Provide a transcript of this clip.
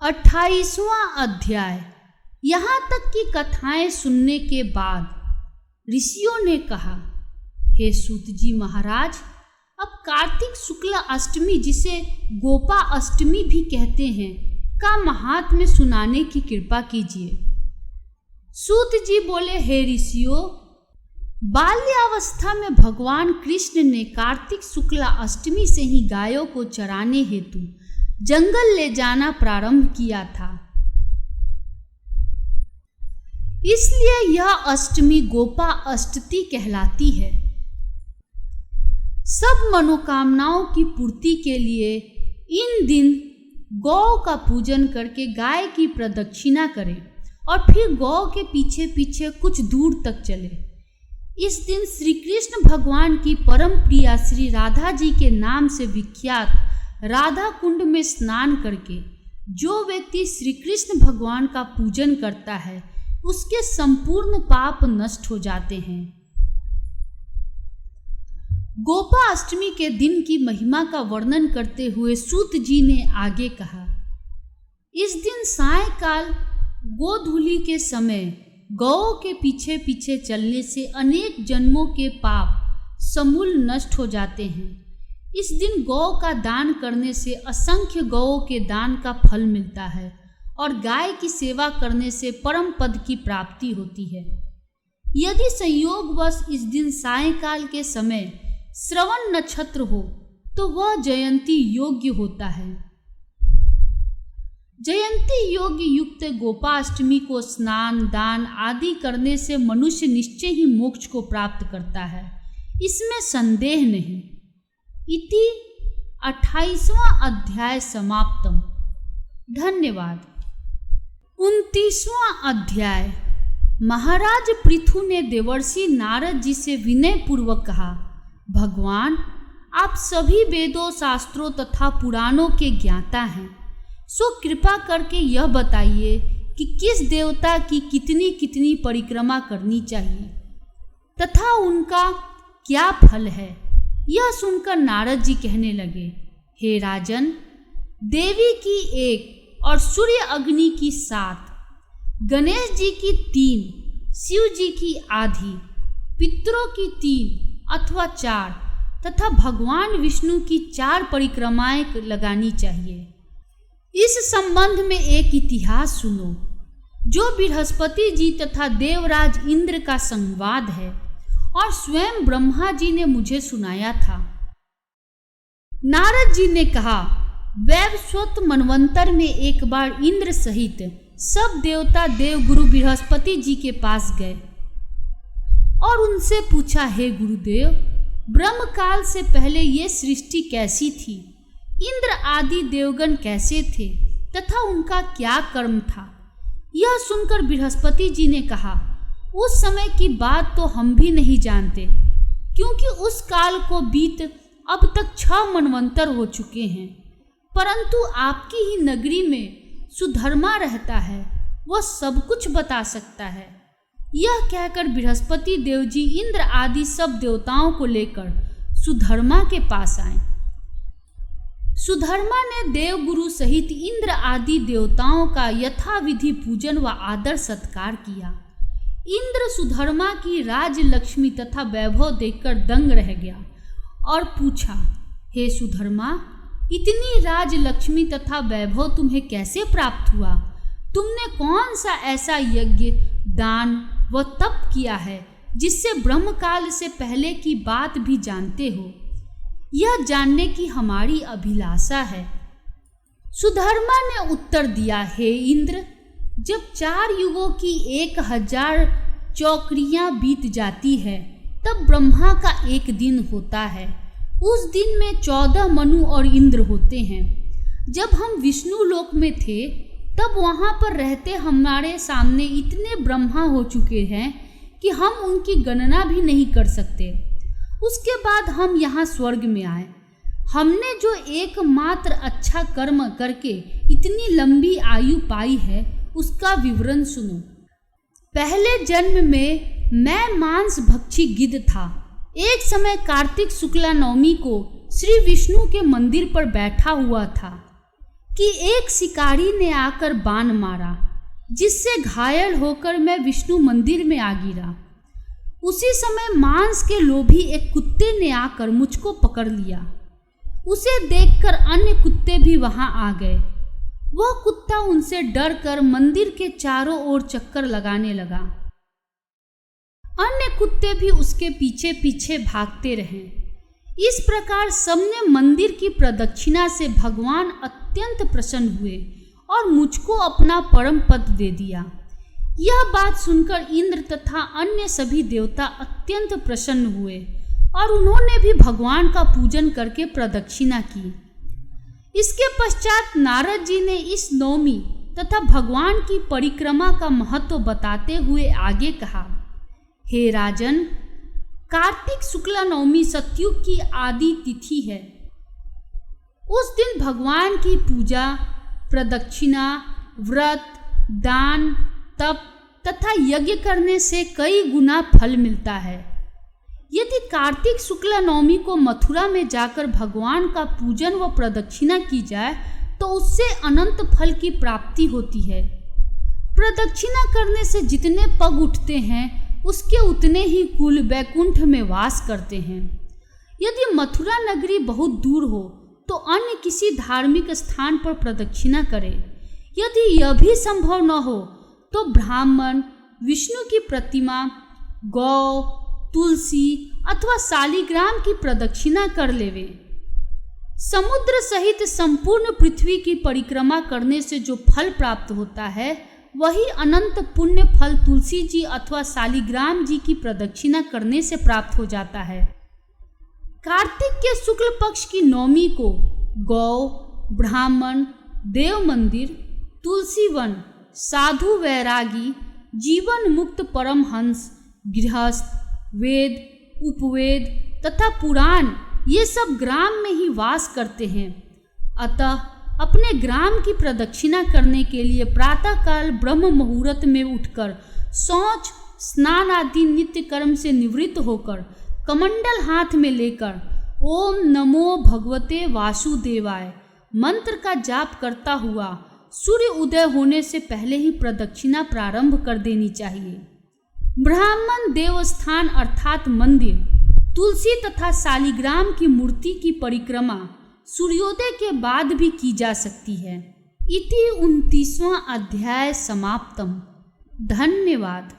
28वां अध्याय। यहाँ तक की कथाएं सुनने के बाद ऋषियों ने कहा, हे सूत जी महाराज, अब कार्तिक शुक्ल अष्टमी, जिसे गोपा अष्टमी भी कहते हैं, का महात्म्य सुनाने की कृपा कीजिए। सूत जी बोले, हे ऋषियों, बाल्यावस्था में भगवान कृष्ण ने कार्तिक शुक्ल अष्टमी से ही गायों को चराने हेतु जंगल ले जाना प्रारंभ किया था। इसलिए यह अष्टमी गोपा अष्टमी कहलाती है। सब मनोकामनाओं की पूर्ति के लिए इन दिन गौ का पूजन करके गाय की प्रदक्षिणा करें और फिर गौ के पीछे पीछे कुछ दूर तक चले। इस दिन श्री कृष्ण भगवान की परम प्रिया श्री राधा जी के नाम से विख्यात राधा कुंड में स्नान करके जो व्यक्ति श्री कृष्ण भगवान का पूजन करता है, उसके संपूर्ण पाप नष्ट हो जाते हैं। गोपा अष्टमी के दिन की महिमा का वर्णन करते हुए सूत जी ने आगे कहा, इस दिन सायंकाल गोधूलि के समय गौ के पीछे पीछे चलने से अनेक जन्मों के पाप समूल नष्ट हो जाते हैं। इस दिन गौ का दान करने से असंख्य गौओं के दान का फल मिलता है और गाय की सेवा करने से परम पद की प्राप्ति होती है। यदि संयोगवश इस दिन सायंकाल के समय श्रवण नक्षत्र हो तो वह जयंती योग्य होता है। जयंती योग्य युक्त गोपाष्टमी को स्नान दान आदि करने से मनुष्य निश्चय ही मोक्ष को प्राप्त करता है, इसमें संदेह नहीं। इति 28वां अध्याय समाप्तम। धन्यवाद। 29वां अध्याय। महाराज पृथु ने देवर्षि नारद जी से विनय पूर्वक कहा, भगवान, आप सभी वेदों शास्त्रों तथा पुराणों के ज्ञाता हैं, सो कृपा करके यह बताइए कि किस देवता की कितनी कितनी परिक्रमा करनी चाहिए तथा उनका क्या फल है। यह सुनकर नारद जी कहने लगे, हे राजन, देवी की 1 और सूर्य अग्नि की 7, गणेश जी की 3, शिव जी की आधी, पितरों की 3 अथवा 4 तथा भगवान विष्णु की 4 परिक्रमाएं लगानी चाहिए। इस संबंध में एक इतिहास सुनो, जो बृहस्पति जी तथा देवराज इंद्र का संवाद है और स्वयं ब्रह्मा जी ने मुझे सुनाया था। नारद जी ने कहा, वैवस्वत मनवंतर में एक बार इंद्र सहित सब देवता देवगुरु बृहस्पति जी के पास गए और उनसे पूछा, हे गुरुदेव, ब्रह्म काल से पहले ये सृष्टि कैसी थी, इंद्र आदि देवगण कैसे थे तथा उनका क्या कर्म था। यह सुनकर बृहस्पति जी ने कहा, उस समय की बात तो हम भी नहीं जानते, क्योंकि उस काल को बीत अब तक 6 मनवंतर हो चुके हैं, परंतु आपकी ही नगरी में सुधर्मा रहता है, वह सब कुछ बता सकता है। यह कहकर बृहस्पति देव जी इंद्र आदि सब देवताओं को लेकर सुधर्मा के पास आए। सुधर्मा ने देवगुरु सहित इंद्र आदि देवताओं का यथाविधि पूजन व आदर सत्कार किया। इंद्र सुधर्मा की राजलक्ष्मी तथा वैभव देखकर दंग रह गया और पूछा, हे सुधर्मा, इतनी राजलक्ष्मी तथा वैभव तुम्हें कैसे प्राप्त हुआ? तुमने कौन सा ऐसा यज्ञ, दान व तप किया है जिससे ब्रह्मकाल से पहले की बात भी जानते हो? यह जानने की हमारी अभिलाषा है। सुधर्मा ने उत्तर दिया, हे इंद्र, जब 4 युगों की 1000 चौकड़ियां बीत जाती है तब ब्रह्मा का एक दिन होता है। उस दिन में 14 मनु और इंद्र होते हैं। जब हम विष्णु लोक में थे तब वहां पर रहते हमारे सामने इतने ब्रह्मा हो चुके हैं कि हम उनकी गणना भी नहीं कर सकते। उसके बाद हम यहाँ स्वर्ग में आए। हमने जो एकमात्र अच्छा कर्म करके इतनी लंबी आयु पाई है, उसका विवरण सुनो। पहले जन्म में मैं मांस भक्षी गिद्ध था। एक समय कार्तिक शुक्ला नवमी को श्री विष्णु के मंदिर पर बैठा हुआ था। कि एक शिकारी ने आकर बाण मारा, जिससे घायल होकर मैं विष्णु मंदिर में आ गिरा। उसी समय मांस के लोभी एक कुत्ते ने आकर मुझको पकड़ लिया। उसे देखकर अन्य कुत्ते भी वहां आ गए। वह कुत्ता उनसे डरकर मंदिर के चारों ओर चक्कर लगाने लगा। अन्य कुत्ते भी उसके पीछे पीछे भागते रहे। इस प्रकार सबने मंदिर की प्रदक्षिणा से भगवान अत्यंत प्रसन्न हुए और मुझको अपना परम पद दे दिया। यह बात सुनकर इंद्र तथा अन्य सभी देवता अत्यंत प्रसन्न हुए और उन्होंने भी भगवान का पूजन करके प्रदक्षिणा की। इसके पश्चात नारद जी ने इस नवमी तथा भगवान की परिक्रमा का महत्व बताते हुए आगे कहा, हे राजन, कार्तिक शुक्ला नवमी सतयुग की आदि तिथि है। उस दिन भगवान की पूजा, प्रदक्षिणा, व्रत, दान, तप तथा यज्ञ करने से कई गुना फल मिलता है। यदि कार्तिक शुक्ला नवमी को मथुरा में जाकर भगवान का पूजन व प्रदक्षिणा की जाए तो उससे अनंत फल की प्राप्ति होती है। प्रदक्षिणा करने से जितने पग उठते हैं उसके उतने ही कुल वैकुंठ में वास करते हैं। यदि मथुरा नगरी बहुत दूर हो तो अन्य किसी धार्मिक स्थान पर प्रदक्षिणा करें। यदि यह भी संभव न हो तो ब्राह्मण, विष्णु की प्रतिमा, गौ, तुलसी अथवा शालिग्राम की प्रदक्षिणा कर लेवे। समुद्र सहित संपूर्ण पृथ्वी की परिक्रमा करने से जो फल प्राप्त होता है वही अनंत पुण्य फल तुलसी जी अथवा शालिग्राम जी की प्रदक्षिणा करने से प्राप्त हो जाता है। कार्तिक के शुक्ल पक्ष की नवमी को गौ, ब्राह्मण, देव मंदिर, तुलसी वन, साधु वैरागी, जीवन मुक्त परमहंस, गृहस्थ, वेद, उपवेद तथा पुराण ये सब ग्राम में ही वास करते हैं। अतः अपने ग्राम की प्रदक्षिणा करने के लिए प्रातःकाल ब्रह्म मुहूर्त में उठकर शौच, स्नान आदि नित्य कर्म से निवृत्त होकर कमंडल हाथ में लेकर ओम नमो भगवते वासुदेवाय मंत्र का जाप करता हुआ सूर्य उदय होने से पहले ही प्रदक्षिणा प्रारंभ कर देनी चाहिए। ब्राह्मण देवस्थान अर्थात मंदिर, तुलसी तथा शालिग्राम की मूर्ति की परिक्रमा सूर्योदय के बाद भी की जा सकती है। इति 29वां अध्याय समाप्तम। धन्यवाद।